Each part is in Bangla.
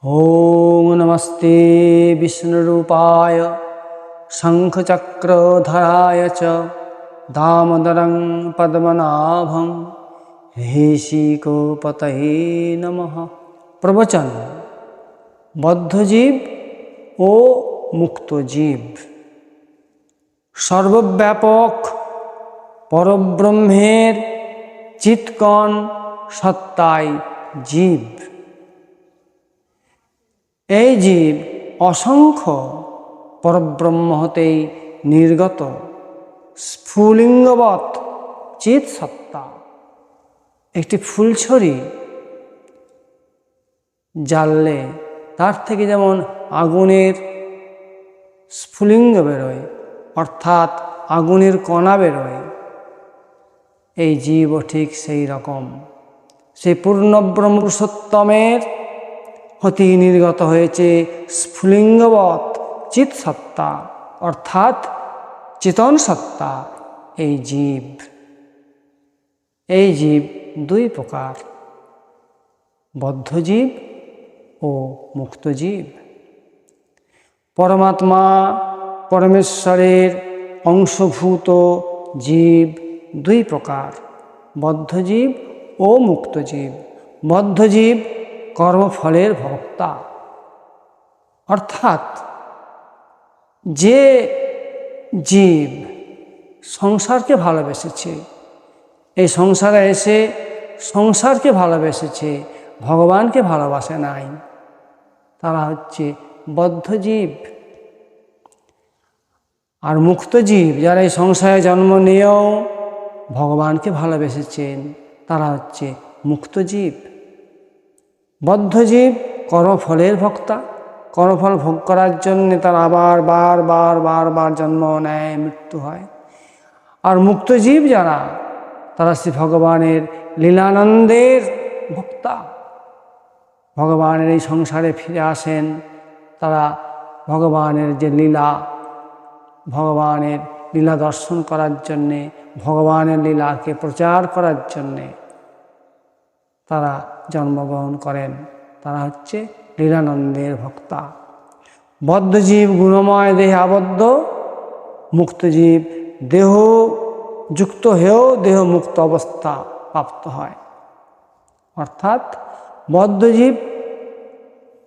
ओम नमस्ते विष्णुरूपाय शंखचक्रधराय च दामोदरं पद्मनाभं ऋषिकोपतये नमः। प्रवचन बद्धजीव ও মুক্ত জীব। সর্বব্যাপক পরব্রহ্মের চিৎকণ সত্তাই জীব। এই জীব অসংখ্য পরব্রহ্ম হতেই নির্গত স্ফুলিঙ্গবৎ চিৎ সত্তা। একটি ফুলছড়ি জ্বাললে তার থেকে যেমন আগুনের স্ফুলিঙ্গ বেরোয়, অর্থাৎ আগুনের কণা বেরোয়, এই জীবও ঠিক সেই রকম। সেই পূর্ণ ব্রহ্ম পুরুষোত্তমের হতে নির্গত হয়েছে স্ফুলিঙ্গবৎ চিৎ সত্তা, অর্থাৎ চেতন সত্তা এই জীব। এই জীব দুই প্রকার, বদ্ধজীব ও মুক্তজীব। পরমাত্মা পরমেশ্বরের অংশভূত জীব দুই প্রকার, বদ্ধজীব ও মুক্তজীব। বদ্ধজীব কর্মফলের ভোক্তা, অর্থাৎ যে জীব সংসারকে ভালোবেসেছে, এই সংসারে এসে সংসারকে ভালোবেসেছে, ভগবানকে ভালোবাসে নাই, তারা হচ্ছে বদ্ধজীব। আর মুক্তজীব যারা এই সংসারে জন্ম নিয়েও ভগবানকে ভালোবেসেছেন, তারা হচ্ছে মুক্তজীব। বদ্ধজীব কর্মফলের ভোক্তা, কর্মফল ভোগ করার জন্যে তারা আবার বার জন্ম নেয়, মৃত্যু হয়। আর মুক্তজীব যারা, তারা শ্রী ভগবানের লীলানন্দের ভোক্তা। ভগবানের এই সংসারে ফিরে আসেন, তারা ভগবানের যে লীলা, ভগবানের লীলা দর্শন করার জন্যে, ভগবানের লীলাকে প্রচার করার জন্যে তারা জন্মগ্রহণ করেন, তারা হচ্ছে লীলানন্দের ভক্তা। বদ্ধজীব গুণময় দেহে আবদ্ধ, মুক্তজীব দেহ যুক্ত হয়েও দেহ মুক্ত অবস্থা প্রাপ্ত হয়। অর্থাৎ বদ্ধজীব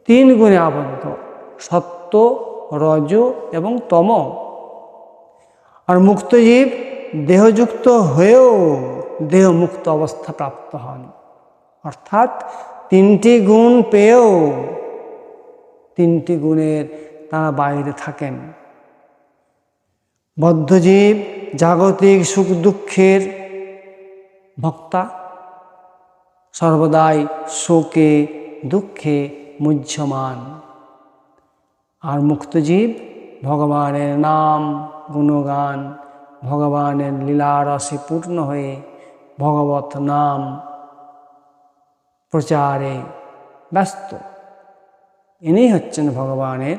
তিন গুণে আবদ্ধ, সত্য, রজ এবং তম। আর মুক্তজীব দেহযুক্ত হয়েও দেহ মুক্ত অবস্থা প্রাপ্ত হন, অর্থাৎ তিনটি গুণ পেয়েও তিনটি গুণের তারা বাইরে থাকেন। বদ্ধজীব জাগতিক সুখ দুঃখের ভোক্তা, সর্বদাই শোকে দুঃখে মুহ্যমান। আর মুক্তজীব ভগবানের নাম গুণগান, ভগবানের লীলারসে পূর্ণ হয়ে ভগবত নাম প্রচারে ব্যস্ত। ইনি হচ্ছেন ভগবানের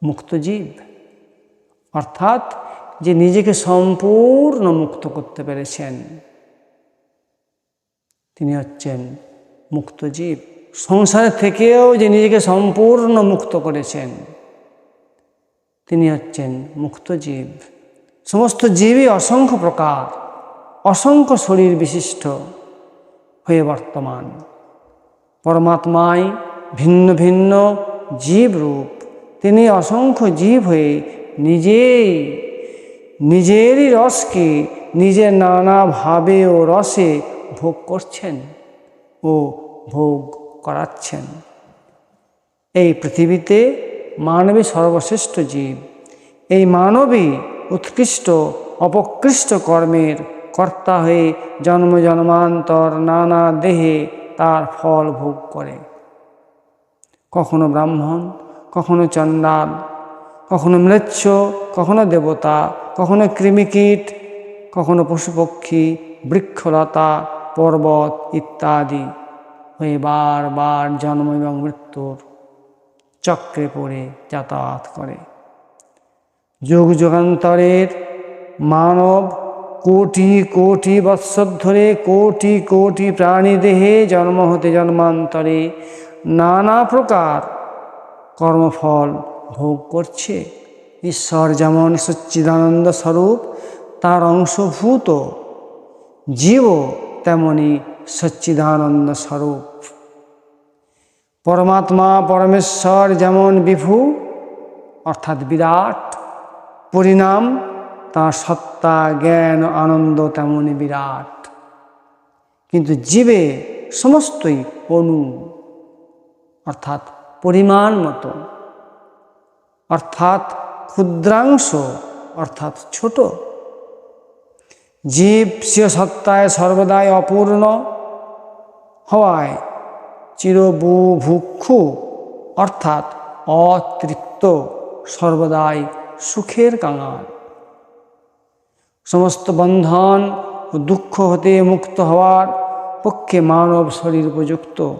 মুক্তজীব, অর্থাৎ যে নিজেকে সম্পূর্ণ মুক্ত করতে পেরেছেন, তিনি হচ্ছেন মুক্তজীব। সংসার থেকেও যে নিজেকে সম্পূর্ণ মুক্ত করেছেন, তিনি হচ্ছেন মুক্তজীব। সমস্ত জীবই অসংখ্য প্রকার, অসংখ্য শরীর বিশিষ্ট হয়ে বর্তমান। পরমাত্মাই ভিন্ন ভিন্ন জীব রূপ, তিনি অসংখ্য জীব হয়ে নিজেরই রসকে নিজের নানাভাবে ও রসে ভোগ করছেন ও ভোগ করাচ্ছেন। এই পৃথিবীতে মানবী সর্বশ্রেষ্ঠ জীব। এই মানবী উৎকৃষ্ট অপকৃষ্ট কর্মের কর্তা হয়ে জন্ম জন্মান্তর নানা দেহে তার ফল ভোগ করে। কখনো ব্রাহ্মণ, কখনো চণ্ডাল, কখনো ম্লেচ্ছ, কখনো দেবতা, কখনো কৃমিকীট, কখনো পশুপক্ষী, বৃক্ষলতা, পর্বত ইত্যাদি হয়ে বার জন্ম এবং মৃত্যুর চক্রে পড়ে যাতায়াত করে। যুগ যুগান্তরের মানব কোটি কোটি বৎসর ধরে কোটি কোটি প্রাণী দেহে জন্ম হতে জন্মান্তরে নানা প্রকার কর্মফল ভোগ করছে। ঈশ্বর যেমন সচ্চিদানন্দ স্বরূপ, তার অংশভূত জীবও তেমনি সচ্চিদানন্দ স্বরূপ। পরমাত্মা পরমেশ্বর যেমন বিভু অর্থাৎ বিরাট, পরিণাম তাঁর সত্তা জ্ঞান আনন্দ তেমনি বিরাট। কিন্তু জীবে সমস্তই অণু অর্থাৎ পরিমাণ মতো, অর্থাৎ ক্ষুদ্রাংশ অর্থাৎ ছোট। জীব স্বীয় সত্তায় সর্বদাই অপূর্ণ হওয়ায় চিরবুভুক্ষু অর্থাৎ অতৃপ্ত, সর্বদাই সুখের কাঙাল। সমস্ত বন্ধন ও দুঃখ হতে মুক্ত হওয়ার পক্ষে মানব শরীর উপযুক্ত।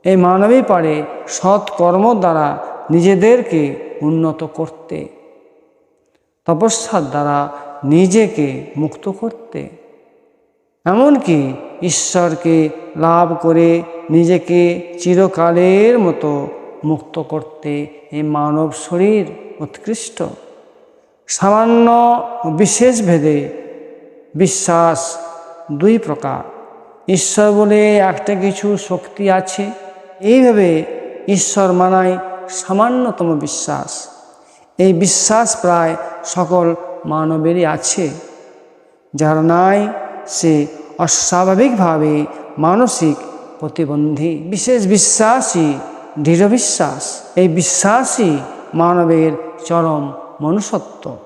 এই মানবই পারে সৎকর্ম দ্বারা নিজেদেরকে উন্নত করতে, তপস্যার দ্বারা নিজেকে মুক্ত করতে, এমনকি ঈশ্বরকে লাভ করে নিজেকে চিরকালের মতো মুক্ত করতে এই মানব শরীর উৎকৃষ্ট। সামান্য বিশেষ ভেদে বিশ্বাস দুই প্রকার। ঈশ্বর বলে একটা কিছু শক্তি আছে, এইভাবে ঈশ্বর মানাই সামান্যতম বিশ্বাস। এই বিশ্বাস প্রায় সকল মানবেরই আছে। যার নাই সে অস্বাভাবিকভাবে মানসিক প্রতিবন্ধী। বিশেষ বিশ্বাসই দৃঢ় বিশ্বাস। এই বিশ্বাসই মানবের চরম মনুষ্যত্ব।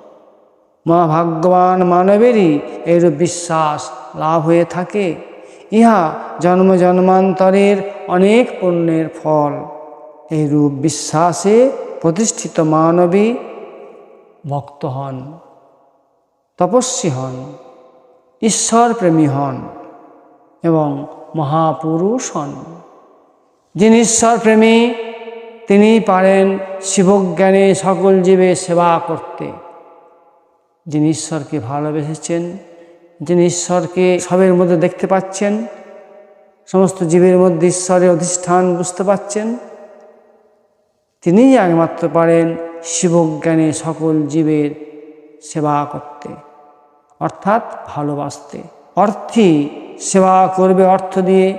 মহাভাগ্যবান মানবেরই এইরূপ বিশ্বাস লাভ হয়ে থাকে। ইহা জন্ম জন্মান্তরের অনেক পুণ্যের ফল। এইরূপ বিশ্বাসে প্রতিষ্ঠিত মানবী ভক্ত হন, তপস্বী হন, ঈশ্বরপ্রেমী হন এবং মহাপুরুষ হন। যিনি ঈশ্বরপ্রেমী তিনি পারেন শিবজ্ঞানে সকল জীবের সেবা করতে। যিনি ঈশ্বরকে ভালোবেসেছেন, যিনি ঈশ্বরকে সবের মধ্যে দেখতে পাচ্ছেন, সমস্ত জীবের মধ্যে ঈশ্বরের অধিষ্ঠান বুঝতে পাচ্ছেন, তিনিই একমাত্র পারেন শিবজ্ঞানে সকল জীবের সেবা করতে অর্থাৎ ভালোবাসতে। অর্থী সেবা করবে অর্থ দিয়ে,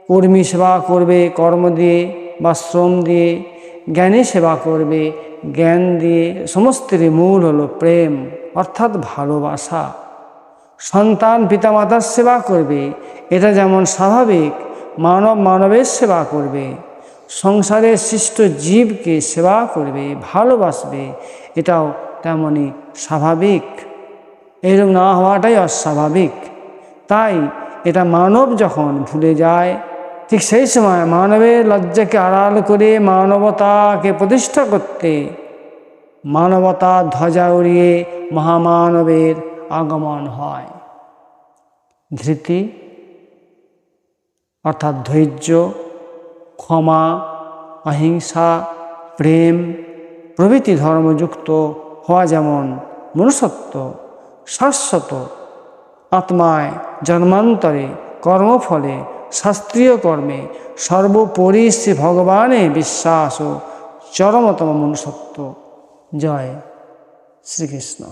কর্মী সেবা করবে কর্ম দিয়ে বা শ্রম দিয়ে, জ্ঞানী সেবা করবে জ্ঞান দিয়ে। সমস্তেরই মূল হলো প্রেম অর্থাৎ ভালোবাসা। সন্তান পিতামাতার সেবা করবে, এটা যেমন স্বাভাবিক, মানব মানবের সেবা করবে। সংসারের সৃষ্ট জীবকে সেবা করবে, ভালোবাসবে, এটাও তেমনই স্বাভাবিক। এরকম না হওয়াটাই অস্বাভাবিক। তাই এটা মানব যখন ভুলে যায়, ঠিক সেই সময় মানবের লজ্জাকে আড়াল করে মানবতাকে প্রতিষ্ঠা করতে মানবতার ধ্বজা উড়িয়ে মহামানবের আগমন হয়। ধৃতি অর্থাৎ ধৈর্য, ক্ষমা, অহিংসা, প্রেম প্রভৃতি ধর্মযুক্ত হওয়া যেমন মনুষ্যত্ব, শাশ্বত আত্মায় জন্মান্তরে কর্মফলে শাস্ত্রীয় কর্মে সর্বোপরি শ্রী ভগবানে বিশ্বাস ও চরমতম মনুষ্যত্ব। জয় শ্রীকৃষ্ণ।